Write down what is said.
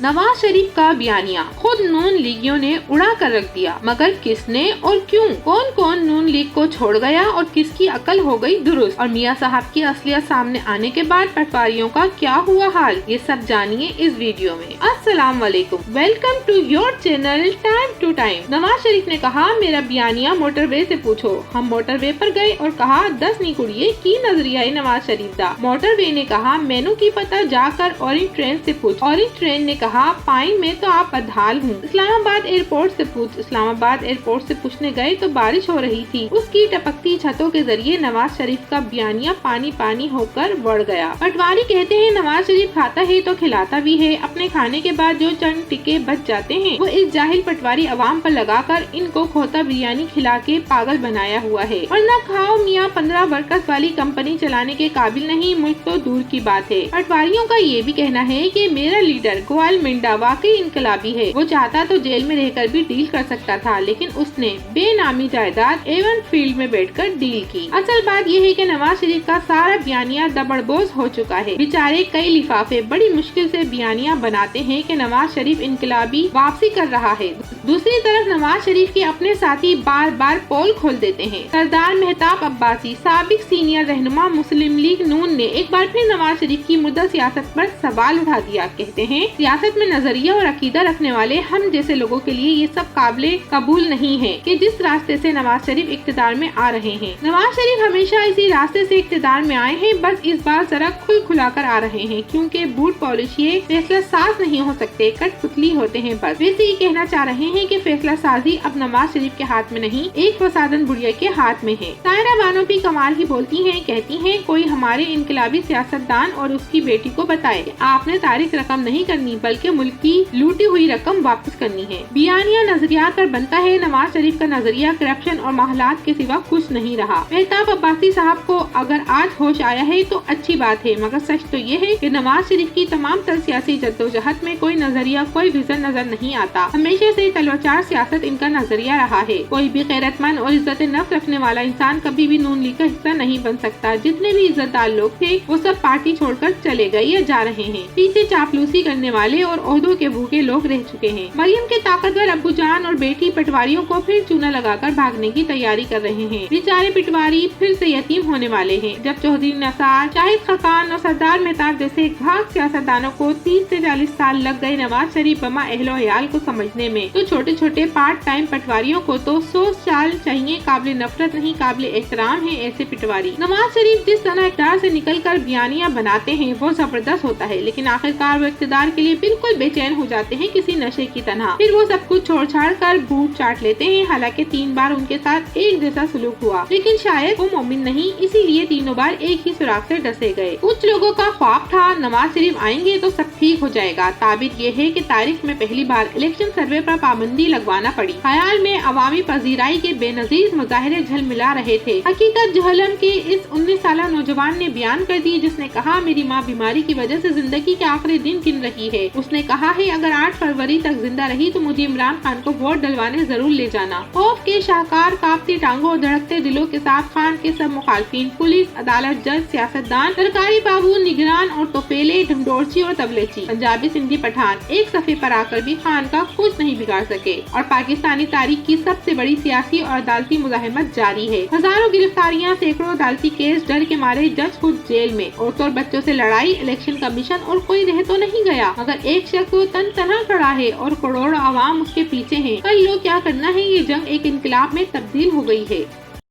नवाज शरीफ का बयानिया, खुद नून लीगियों ने उड़ा कर रख दिया, मगर किसने और क्यों? कौन कौन नून लीग को छोड़ गया और किसकी अकल हो गई दुरुस्त? और मियां साहब की असलियत सामने आने के बाद पटवारियों का क्या हुआ हाल, ये सब जानिए इस वीडियो में। अस्सलाम वालेकुम, welcome to your channel time to time. Nawaz Sharif ने कहा, मेरा बयानिया मोटरवे से पूछो। हम मोटरवे पर गए और कहा 10 नी कुड़िए की नजरिया नवाज शरीफ दा। मोटरवे ने कहा, मैनू की पता, जाकर ऑरेंज ट्रेन से पूछ। ऑरेंज ट्रेन ने कहा, पाइन में तो आप बदहाल हूँ। इस्लामाबाद एयरपोर्ट से पूछ। इस्लामाबाद एयरपोर्ट से पूछने गए तो बारिश हो रही थी। उसकी टपकती छतों के जरिए नवाज शरीफ का बयानिया पानी पानी होकर बढ़ गया। पटवारी कहते हैं, नवाज शरीफ खाता है तो खिलाता भी है। अपने खाने के बाद जो चंद टिके बच जाते हैं वो इस जाहिल पटवारी अवाम पर लगाकर इनको खोता बिरयानी खिला के पागल बनाया हुआ है। और न खाओ मियाँ 15 वर्कर्स वाली कंपनी चलाने के काबिल नहीं, मुल्क तो दूर की बात है। पटवारियों का ये भी कहना है कि मेरा लीडर गोयल मिंडा वाकई इनकलाबी है। वो चाहता तो जेल में रहकर भी डील कर सकता था, लेकिन उसने बेनामी जायदाद एवन फील्ड में बैठकर डील की। असल बात यह है कि नवाज शरीफ का सारा बयानिया दबड़बोज हो चुका है। बेचारे कई लिफाफे बड़ी मुश्किल से बयानिया बनाते हैं कि नवाज शरीफ इनकलाबी वापसी कर रहा है। दूसरी तरफ नवाज शरीफ के अपने साथी बार बार पोल खोल देते हैं। सरदार मेहताब अब्बासी, साबिक सीनियर रहनुमा मुस्लिम लीग नून, ने एक बार फिर नवाज शरीफ की मुद्दा सियासत पर सवाल उठा दिया। कहते हैं, सियासत में नजरिया और अकीदा रखने वाले हम जैसे लोगों के लिए ये सब काबिले कबूल नहीं है कि जिस रास्ते से नवाज शरीफ इख्तिदार में आ रहे हैं। नवाज शरीफ हमेशा इसी रास्ते से इख्तिदार में आए हैं, बस इस बार जरा खुल खुलाकर आ रहे हैं, क्योंकि बूट पॉलिश ये फैसला साज नहीं हो सकते, कठपुतली होते हैं बस। वैसे ये कहना चाह रहे हैं कि फैसला साजी अब नवाज शरीफ के हाथ में नहीं, एक फसादन बुढ़िया के हाथ में है। सायरा बानो भी कमाल ही बोलती हैं, कहती हैं, कोई हमारे इनकलाबी सियासतदान और उसकी बेटी को बताए कि आपने तारीख रकम नहीं करनी, बल्कि मुल्क की लूटी हुई रकम वापस करनी है। बयानिया नजरियात पर बनता है। नवाज शरीफ का नजरिया करप्शन और माहलात के सिवा कुछ नहीं रहा। मेहताब अब्बासी साहब को अगर आज होश आया है तो अच्छी बात है, मगर सच तो ये है कि नवाज शरीफ की तमाम तर सियासी जद्दोजहद में कोई नजरिया, कोई विजन नजर नहीं आता। हमेशा से तलवाचार सियासत इनका नजरिया रहा है। कोई भी गैरतमंद और इज्जत नफ्स रखने वाला इंसान कभी भी नून लीग का हिस्सा नहीं बन सकता। जितने भी इज्जतदार लोग थे वो सब पार्टी छोड़कर चले गए या जा रहे हैं। पीछे चापलूसी करने वाले और ओहदों के भूखे लोग रह चुके हैं। मरियम के ताकतवर अब्बूजान और बेटी पटवारियों को फिर चूना लगाकर भागने की तैयारी कर रहे हैं। बेचारे पटवारी फिर से यतीम होने वाले हैं। जब चौधरी नसार, शाहिद खकान और सरदार मेहताब जैसे घाक सियासतदानों को 30 से 40 साल लग गए नवाज शरीफ बमा अहलो अयाल को समझने में, तो छोटे छोटे पार्ट टाइम पटवारियों को तो 100 साल चाहिए। काबिल नफरत नहीं, काबिल एहतराम है ऐसे पटवारी। नवाज शरीफ जिस तरह इख्तियार से निकल कर बयानिया बनाते हैं वो जबरदस्त होता है, लेकिन आखिरकार वो इख्तियार के लिए बिल्कुल बेचैन हो जाते हैं किसी नशे की तरह। फिर वो सब कुछ छोड़ छाड़ कर बूट चाट लेते हैं। हालांकि 3 बार उनके साथ एक जैसा सुलूक हुआ, लेकिन शायद वो मोमिन नहीं, इसीलिए तीनों बार एक ही सुराग से डसे गए। कुछ लोगों का ख्वाब था नवाज शरीफ आएंगे तो सब ठीक हो जाएगा। ताबीर ये है कि तारीख में पहली बार इलेक्शन सर्वे पर पाबंदी लगवाना पड़ी। ख्याल में अवामी पजीराई के बेनजीर मुजाहिरे झलमिला रहे थे। हकीकत जहलम के इस 19 साला नौजवान ने बयान कर दी, जिसने कहा, मेरी माँ बीमारी की वजह से जिंदगी के आखिरी दिन गिन रही है। उसने कहा है, अगर 8 फरवरी तक जिंदा रही तो मुझे इमरान खान को वोट डलवाने जरूर ले जाना। खौफ के शाहकार, कांपती टांगों और धड़कते दिलों के साथ खान के सब मुखालफिन, पुलिस, अदालत, जज, सियासतदान, सरकारी बाबू, निगरान और तोपेले, ढंडोरची और तबलेची, पंजाबी, सिंधी, पठान एक सफे पर आकर भी खान का कुछ नहीं बिगाड़ सके। और पाकिस्तानी तारीख की सबसे बड़ी सियासी और अदालती मुजाहिमत जारी है। हजारों गिरफ्तारियां, सैकड़ों अदालती केस, डर के मारे जज खुद जेल में। औरतों और बच्चों से लड़ाई, इलेक्शन कमीशन और कोई रह तो नहीं गया, मगर एक शख्स वो तन तना खड़ा है और करोड़ों आवाम उसके पीछे हैं। कल लोग क्या करना है, ये जंग एक इनकलाब में तब्दील हो गई है।